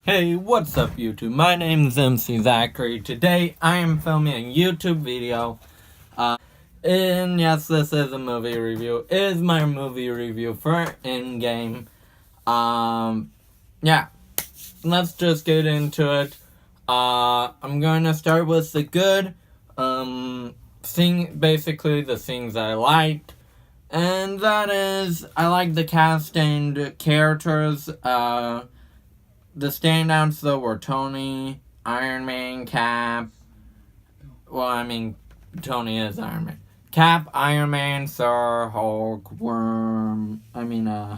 Hey, what's up YouTube? My name is MC Zachary. Today I am filming a YouTube video. And yes, this is a movie review. It is my movie review for Endgame. Yeah. Let's just get into it. I'm going to start with the good. Basically the things I liked. And that is, I like the cast and characters. The standouts, though, were Tony, Iron Man, Cap. Well, I mean, Tony is Iron Man. Cap, Iron Man, Thor, Hulk,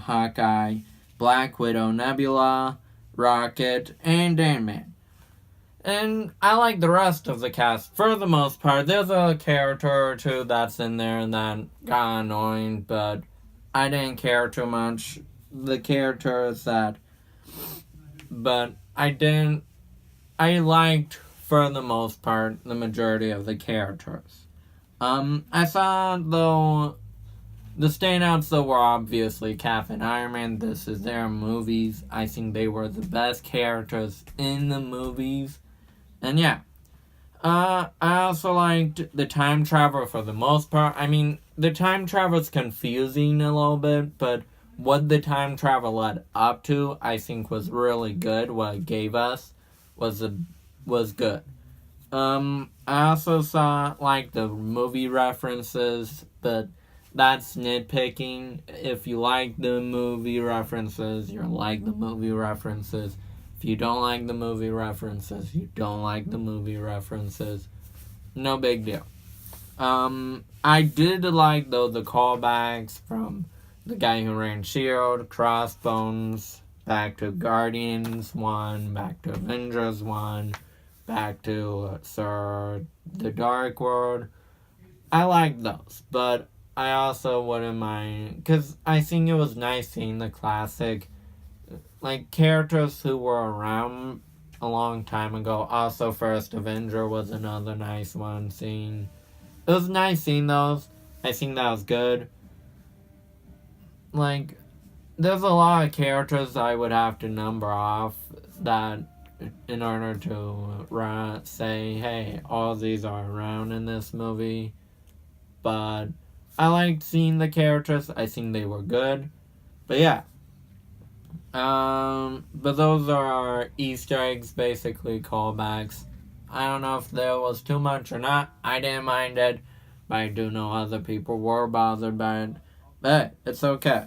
Hawkeye, Black Widow, Nebula, Rocket, and Ant-Man. And I like the rest of the cast for the most part. There's a character or two that's in there that got annoying, but I didn't care too much. The characters that... But I liked, for the most part, the majority of the characters. I saw, though, the standouts, though, were obviously Cap and Iron Man. This is their movies. I think they were the best characters in the movies. And yeah. I also liked the time travel for the most part. I mean, the time travel is confusing a little bit, but what the time travel led up to, I think, was really good. What it gave us was good. I also saw, like, the movie references, but that's nitpicking. If you like the movie references, you like the movie references. If you don't like the movie references, you don't like the movie references. No big deal. I did like, though, the callbacks from the guy who ran S.H.I.E.L.D., Crossbones, back to Guardians 1, back to Avengers 1, back to The Dark World. I like those, but I also wouldn't mind, because I think it was nice seeing the classic, like, characters who were around a long time ago. Also, First Avenger was another nice one seeing. It was nice seeing those. I think that was good. Like, there's a lot of characters I would have to number off that in order to say, hey, all these are around in this movie. But I liked seeing the characters. I think they were good. But yeah. But those are Easter eggs, basically callbacks. I don't know if there was too much or not. I didn't mind it. But I do know other people were bothered by it. But it's okay.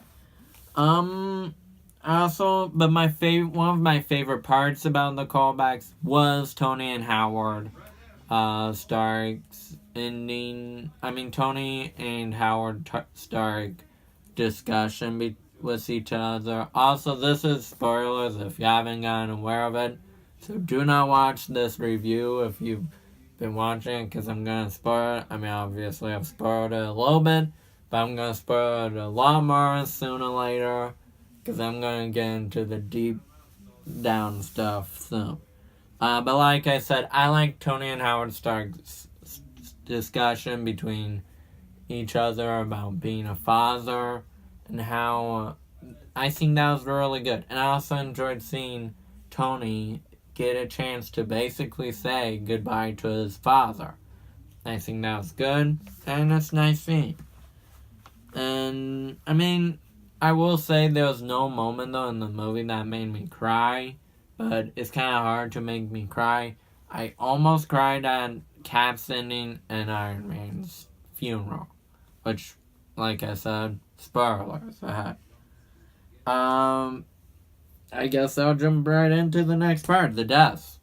But one of my favorite parts about the callbacks was Tony and Howard Stark's ending. Tony and Howard Stark discussion with each other. Also, this is spoilers if you haven't gotten aware of it. So do not watch this review if you've been watching it, because I'm going to spoil it. Obviously I've spoiled it a little bit, but I'm going to spoil it a lot more sooner or later, because I'm going to get into the deep down stuff soon. But like I said, I like Tony and Howard Stark's discussion between each other about being a father, and how I think that was really good. And I also enjoyed seeing Tony get a chance to basically say goodbye to his father. I think that was good, and it's nice seeing. And, I will say there was no moment, though, in the movie that made me cry, but it's kind of hard to make me cry. I almost cried at Cap's ending and Iron Man's funeral, which, like I said, spoilers ahead. I guess I'll jump right into the next part, the deaths.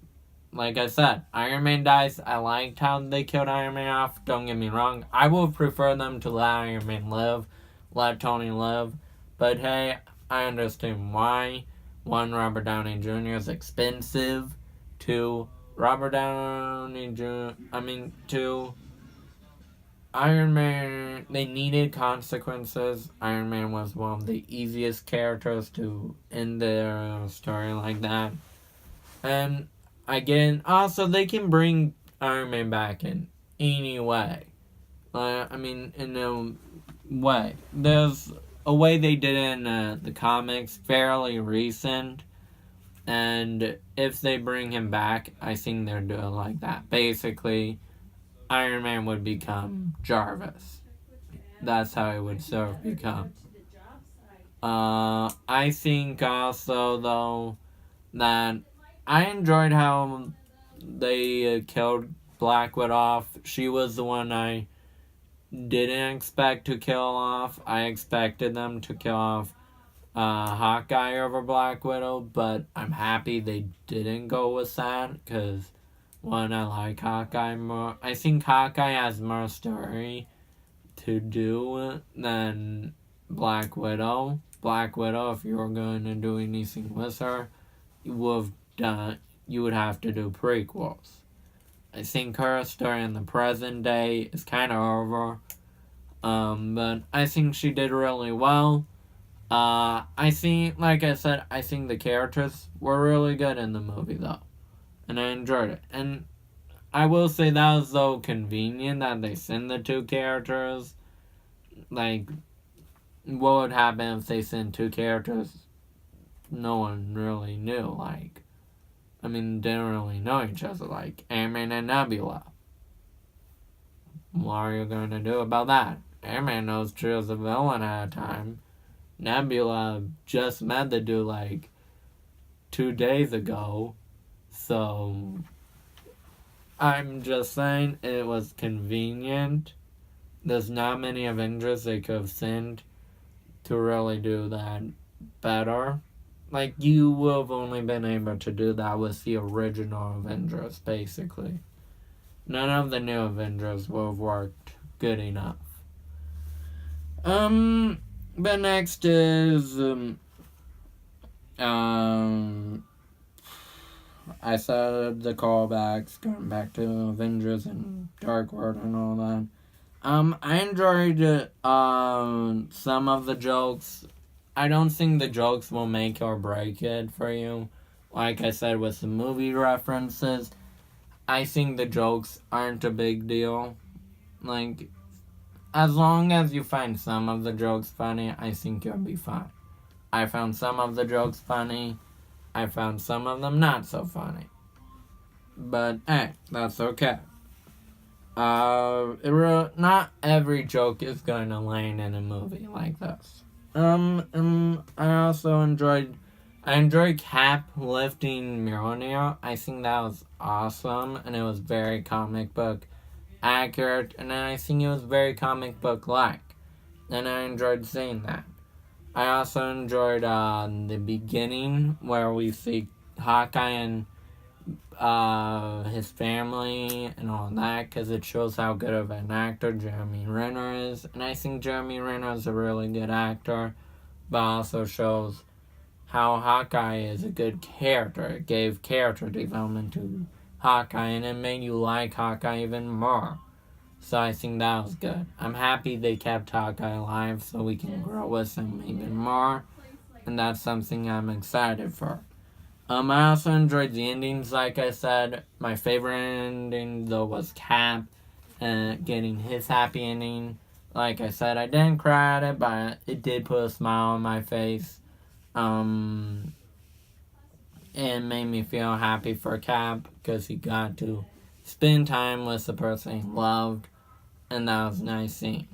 Like I said, Iron Man dies. I liked how they killed Iron Man off. Don't get me wrong. I would prefer them to let Iron Man live, let Tony live. But hey, I understand why. 1, Robert Downey Jr. is expensive. 2, Robert Downey Jr. 2, Iron Man, they needed consequences. Iron Man was one of the easiest characters to end their story like that. And again, also, they can bring Iron Man back in any way. In a way. There's a way they did it in the comics, fairly recent, And if they bring him back, I think they're doing like that. Basically, Iron Man would become Jarvis. That's how it would sort of become. I think also, though, that I enjoyed how they killed Black Widow off. She was the one I didn't expect to kill off. I expected them to kill off Hawkeye over Black Widow, but I'm happy they didn't go with that because, one, I like Hawkeye more. I think Hawkeye has more story to do than Black Widow. Black Widow, if you were going to do anything with her, you would have to do prequels. I think her story in the present day is kind of over, but I think she did really well. I think, like I said, I think the characters were really good in the movie, though. And I enjoyed it. And I will say that was so convenient that they send the two characters. Like, what would happen if they sent two characters no one really knew? Like, I mean, didn't really know each other, like Ant-Man and Nebula. What are you going to do about that? Ant-Man knows Trio's a villain at a time. Nebula just met the dude like 2 days ago. So I'm just saying it was convenient. There's not many Avengers they could have sent to really do that better. Like, you would have only been able to do that with the original Avengers, basically. None of the new Avengers would have worked good enough. But next is, I said the callbacks, going back to Avengers and Dark World and all that. I enjoyed, some of the jokes. I don't think the jokes will make or break it for you. Like I said, with the movie references, I think the jokes aren't a big deal. Like, as long as you find some of the jokes funny, I think you'll be fine. I found some of the jokes funny. I found some of them not so funny. But, hey, that's okay. Not every joke is going to land in a movie like this. I also enjoyed Cap lifting Mjolnir. I think that was awesome, and it was very comic book accurate, and I think it was very comic book like, and I enjoyed seeing that. I also enjoyed the beginning where we see Hawkeye and his family and all that, because it shows how good of an actor Jeremy Renner is, and I think Jeremy Renner is a really good actor, but also shows how Hawkeye is a good character. It gave character development to Hawkeye, and it made you like Hawkeye even more. So I think that was good. I'm happy they kept Hawkeye alive so we can grow with him even more, and that's something I'm excited for. I also enjoyed the endings, like I said. My favorite ending, though, was Cap getting his happy ending. Like I said, I didn't cry at it, but it did put a smile on my face. It made me feel happy for Cap because he got to spend time with the person he loved, and that was a nice scene.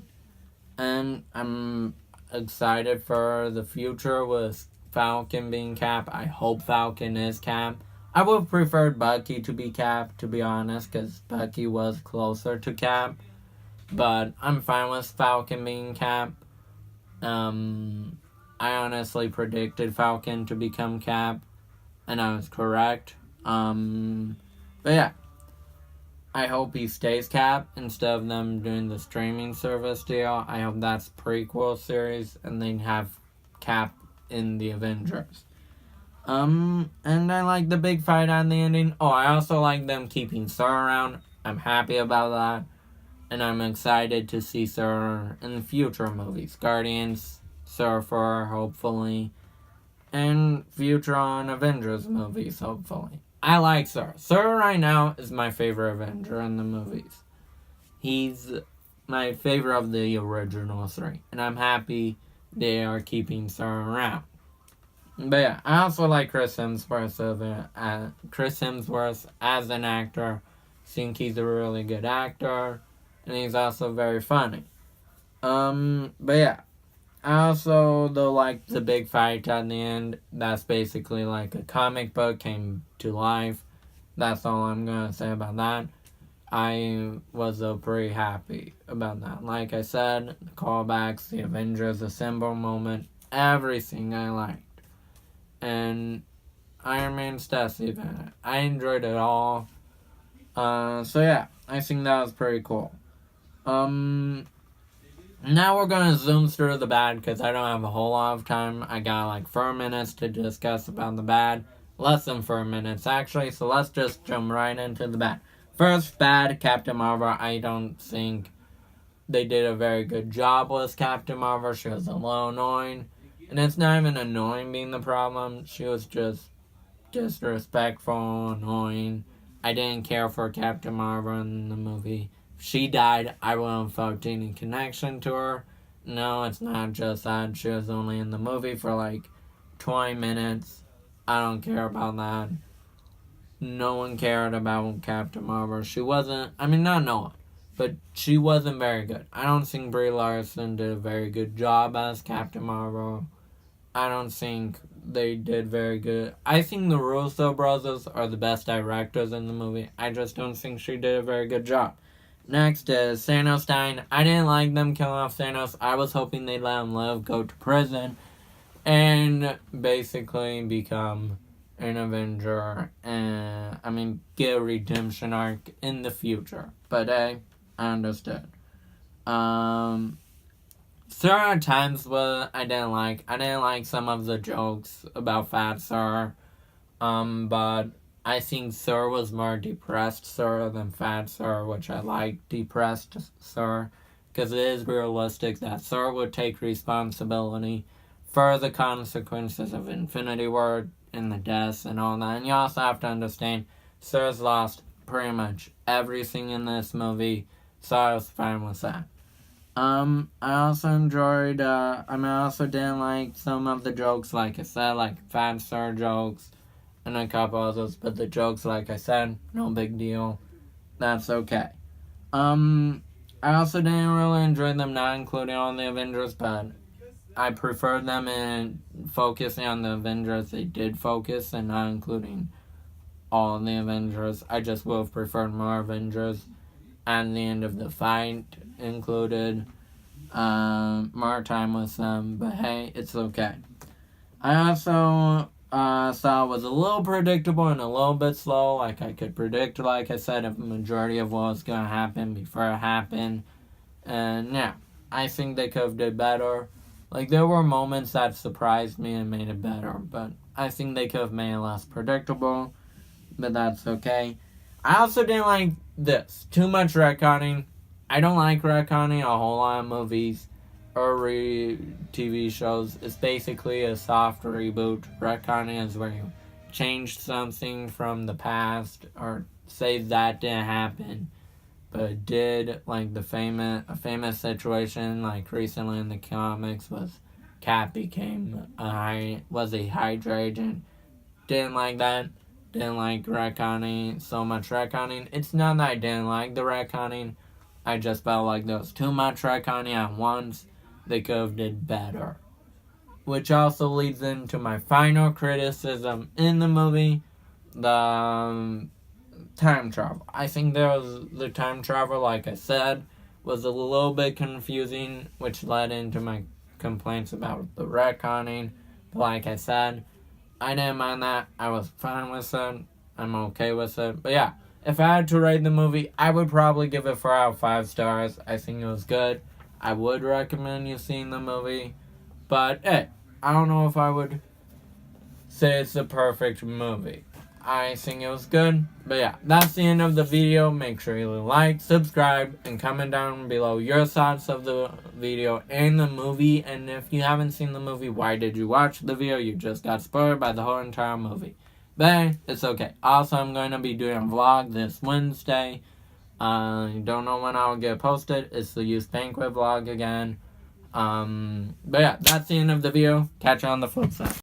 And I'm excited for the future with Falcon being Cap. I hope Falcon is Cap. I would have preferred Bucky to be Cap, to be honest, because Bucky was closer to Cap. But I'm fine with Falcon being Cap. I honestly predicted Falcon to become Cap, and I was correct. But yeah, I hope he stays Cap instead of them doing the streaming service deal. I hope that's prequel series, and they have Cap in the Avengers. And I like the big fight on the ending. Oh, I also like them keeping Thor around. I'm happy about that. And I'm excited to see Thor in future movies. Guardians, Surfer, hopefully. And future on Avengers movies, hopefully. I like Thor. Thor right now is my favorite Avenger in the movies. He's my favorite of the original three. And I'm happy they are keeping Thor around. But yeah, I also like Chris Hemsworth as an actor. I think he's a really good actor, and he's also very funny. But yeah, I also though like the big fight at the end. That's basically like a comic book came to life. That's all I'm gonna say about that. I was pretty happy about that. Like I said, the callbacks, the Avengers Assemble moment, everything I liked. And Iron Man's death event. I enjoyed it all. So yeah, I think that was pretty cool. Now we're gonna zoom through the bad because I don't have a whole lot of time. I got like 4 minutes to discuss about the bad. Less than 4 minutes actually, so let's just jump right into the bad. First, bad, Captain Marvel. I don't think they did a very good job with Captain Marvel. She was a little annoying. And it's not even annoying being the problem. She was just disrespectful, annoying. I didn't care for Captain Marvel in the movie. If she died, I wouldn't have felt any connection to her. No, it's not just that. She was only in the movie for like 20 minutes. I don't care about that. No one cared about Captain Marvel. She wasn't, I mean, not no one, but she wasn't very good. I don't think Brie Larson did a very good job as Captain Marvel. I don't think they did very good. I think the Russo brothers are the best directors in the movie. I just don't think she did a very good job. Next is Thanos dying. I didn't like them killing off Thanos. I was hoping they'd let him live, go to prison, and basically become an Avenger. And get a redemption arc in the future. But hey, I understood. There are times where I didn't like. I didn't like some of the jokes about Fat Sir. But I think Sir was more depressed Sir than Fat Sir, which I like depressed Sir. Because it is realistic that Sir would take responsibility for the consequences of Infinity War and the deaths and all that. And you also have to understand, Sir's lost pretty much everything in this movie, so I was fine with that. I also enjoyed, I also didn't like some of the jokes, like I said, like Fat Sir jokes, and a couple others, but the jokes, like I said, no big deal. That's okay. I also didn't really enjoy them not including all the Avengers, but I preferred them in focusing on the Avengers. They did focus and not including all the Avengers. I just would have preferred more Avengers. And the end of the fight included more time with them, but hey, it's okay. I also saw it was a little predictable and a little bit slow. Like I could predict, like I said, a majority of what was going to happen before it happened. And yeah, I think they could have did better. Like there were moments that surprised me and made it better, but I think they could have made it less predictable, but that's okay. I also didn't like this. Too much retconning. I don't like retconning a whole lot of movies or TV shows. It's basically a soft reboot. Retconning is where you change something from the past or say that didn't happen, but it did. Like a famous situation like recently in the comics was Cap became was a Hydra agent. Didn't like that. Didn't like retconning, so much retconning. It's not that I didn't like the retconning. I just felt like there was too much retconning at once. They could have did better. Which also leads into my final criticism in the movie. The time travel. I think the time travel, like I said, was a little bit confusing, which led into my complaints about the retconning. But like I said, I didn't mind that. I was fine with it. I'm okay with it. But yeah, if I had to rate the movie, I would probably give it 4 out of 5 stars. I think it was good. I would recommend you seeing the movie. But hey, I don't know if I would say it's the perfect movie. I think it was good. But yeah, that's the end of the video. Make sure you like, subscribe, and comment down below your thoughts of the video and the movie. And if you haven't seen the movie, why did you watch the video? You just got spoiled by the whole entire movie. But hey, it's okay. Also, I'm going to be doing a vlog this Wednesday. Don't know when I'll get posted. It's the Youth Banquet vlog again. But yeah, that's the end of the video. Catch you on the flip side.